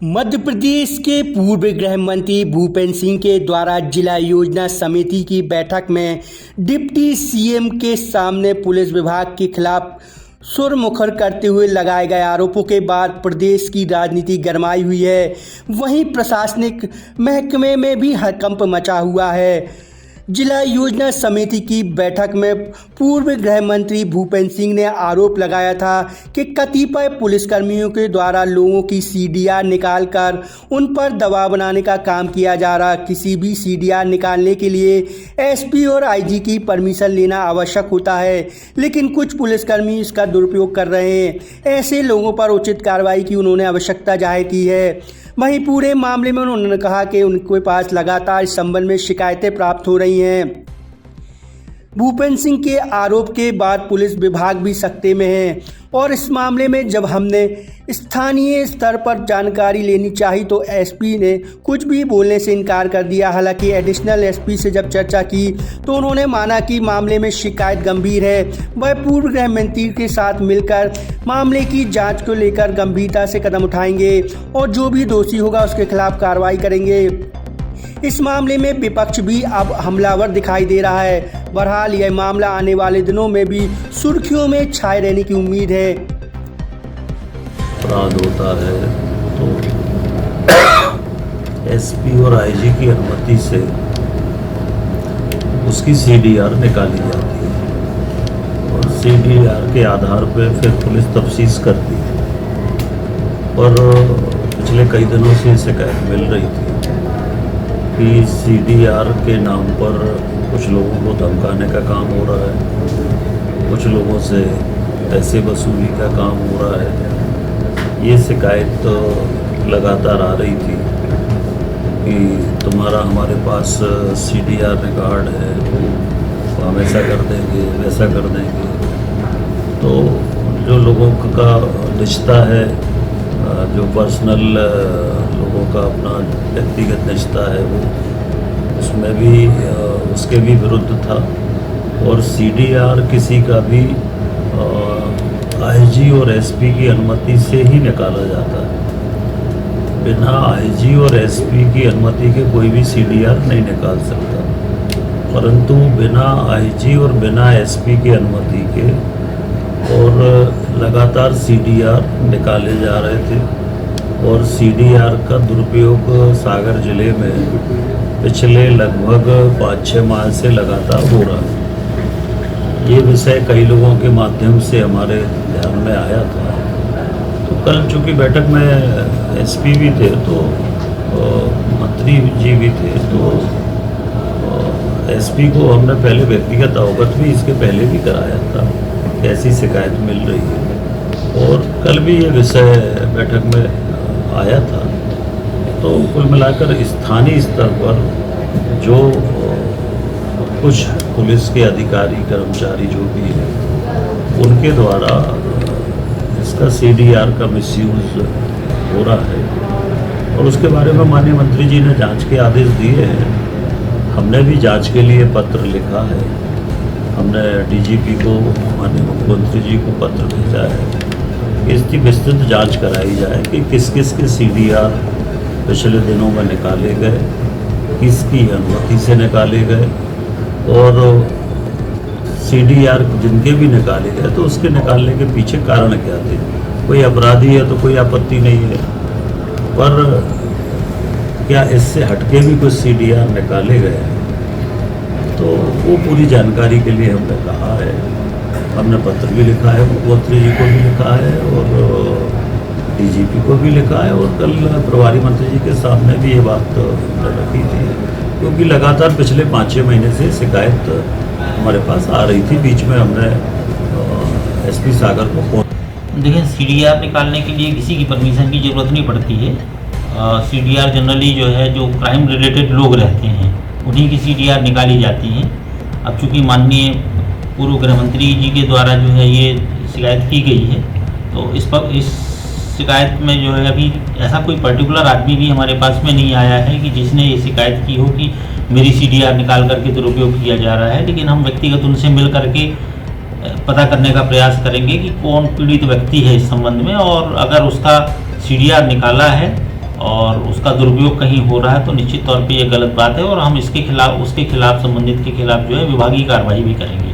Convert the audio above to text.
मध्य प्रदेश के पूर्व गृह मंत्री भूपेंद्र सिंह के द्वारा जिला योजना समिति की बैठक में डिप्टी सीएम के सामने पुलिस विभाग के खिलाफ सुर मुखर करते हुए लगाए गए आरोपों के बाद प्रदेश की राजनीति गरमाई हुई है। वहीं प्रशासनिक महकमे में भी हड़कंप मचा हुआ है। जिला योजना समिति की बैठक में पूर्व गृह मंत्री भूपेंद्र सिंह ने आरोप लगाया था कि कतिपय पुलिसकर्मियों के द्वारा लोगों की सीडीआर निकालकर उन पर दबाव बनाने का काम किया जा रहा। किसी भी सीडीआर निकालने के लिए एसपी और आईजी की परमिशन लेना आवश्यक होता है, लेकिन कुछ पुलिसकर्मी इसका दुरुपयोग कर रहे हैं। ऐसे लोगों पर उचित कार्रवाई की उन्होंने आवश्यकता जाहिर की है। वहीं पूरे मामले में उन्होंने कहा कि उनके पास लगातार इस संबंध में शिकायतें प्राप्त हो रही हैं। भूपेंद्र सिंह के आरोप के बाद पुलिस विभाग भी सख्ते में है और इस मामले में जब हमने स्थानीय स्तर पर जानकारी लेनी चाही तो एसपी ने कुछ भी बोलने से इनकार कर दिया। हालांकि एडिशनल एसपी से जब चर्चा की तो उन्होंने माना कि मामले में शिकायत गंभीर है। वह पूर्व गृह मंत्री के साथ मिलकर मामले की जांच को लेकर गंभीरता से कदम उठाएंगे और जो भी दोषी होगा उसके खिलाफ कार्रवाई करेंगे। इस मामले में विपक्ष भी अब हमलावर दिखाई दे रहा है। बहरहाल यह मामला आने वाले दिनों में भी सुर्खियों में छाए रहने की उम्मीद है। अपराध होता है तो एसपी और आईजी की अनुमति से उसकी सीडीआर निकाली जाती है और सीडीआर के आधार पर फिर पुलिस तफ्तीश करती है। पर पिछले कई दिनों से शिकायत मिल रही थी कि सीडीआर के नाम पर कुछ लोगों को धमकाने का काम हो रहा है, कुछ लोगों से पैसे वसूली का काम हो रहा है। ये शिकायत लगातार आ रही थी कि तुम्हारा हमारे पास सीडीआर रिकॉर्ड है, तो हम ऐसा कर देंगे वैसा कर देंगे। तो जो लोगों का रिश्ता है, जो पर्सनल लोगों का अपना व्यक्तिगत रिश्ता है, वो उसमें भी उसके भी विरुद्ध था। और सीडीआर किसी का भी आईजी और एसपी की अनुमति से ही निकाला जाता है। बिना आईजी और एसपी की अनुमति के कोई भी सीडीआर नहीं निकाल सकता, परंतु बिना आईजी और बिना एसपी की अनुमति के और लगातार सीडीआर निकाले जा रहे थे। और सीडीआर का दुरुपयोग सागर जिले में पिछले लगभग 5-6 माह से लगातार हो रहा है। ये विषय कई लोगों के माध्यम से हमारे ध्यान में आया था। तो कल चूँकि बैठक में एसपी भी थे तो मंत्री जी भी थे, तो एसपी को हमने पहले व्यक्तिगत अवगत भी इसके पहले भी कराया था, ऐसी शिकायत मिल रही है। और कल भी ये विषय बैठक में आया था। तो कुल मिलाकर स्थानीय स्तर पर जो कुछ पुलिस के अधिकारी कर्मचारी जो भी हैं, उनके द्वारा इसका सीडीआर का मिसयूज हो रहा है और उसके बारे में माननीय मंत्री जी ने जांच के आदेश दिए हैं। हमने भी जांच के लिए पत्र लिखा है। हमने डीजीपी को, माननीय मुख्यमंत्री जी को पत्र भेजा है कि इसकी विस्तृत जांच कराई जाए कि किस किस के सीडीआर पिछले दिनों में निकाले गए, किसकी अनुमति से निकाले गए और सीडीआर जिनके भी निकाले गए तो उसके निकालने के पीछे कारण क्या थे। कोई अपराधी है तो कोई आपत्ति नहीं है, पर क्या इससे हटके भी कुछ सीडीआर निकाले गए, तो वो पूरी जानकारी के लिए हमने कहा है। हमने पत्र भी लिखा है, मुख्यमंत्री जी को भी लिखा है और डीजीपी को भी लिखा है और कल प्रभारी मंत्री जी के सामने भी ये बात हमने रखी थी, क्योंकि लगातार पिछले 5-6 महीने से शिकायत हमारे पास आ रही थी। बीच में हमने एसपी सागर को फोन। देखिए, सीडीआर निकालने के लिए किसी की परमिशन की ज़रूरत नहीं पड़ती है। सीडीआर जनरली जो है जो क्राइम रिलेटेड लोग रहते हैं उन्हीं की सीडीआर निकाली जाती हैं। अब चूँकि माननीय पूर्व गृह मंत्री जी के द्वारा जो है ये शिकायत की गई है, तो इस शिकायत में जो है अभी ऐसा कोई पर्टिकुलर आदमी भी हमारे पास में नहीं आया है कि जिसने ये शिकायत की हो कि मेरी सीडीआर निकाल करके दुरुपयोग किया जा रहा है। लेकिन हम व्यक्तिगत उनसे मिल करके पता करने का प्रयास करेंगे कि कौन पीड़ित व्यक्ति है इस संबंध में, और अगर उसका सीडीआर निकाला है और उसका दुरुपयोग कहीं हो रहा है तो निश्चित तौर पे ये गलत बात है और हम इसके खिलाफ उसके खिलाफ संबंधित के खिलाफ जो है विभागीय कार्रवाई भी करेंगे।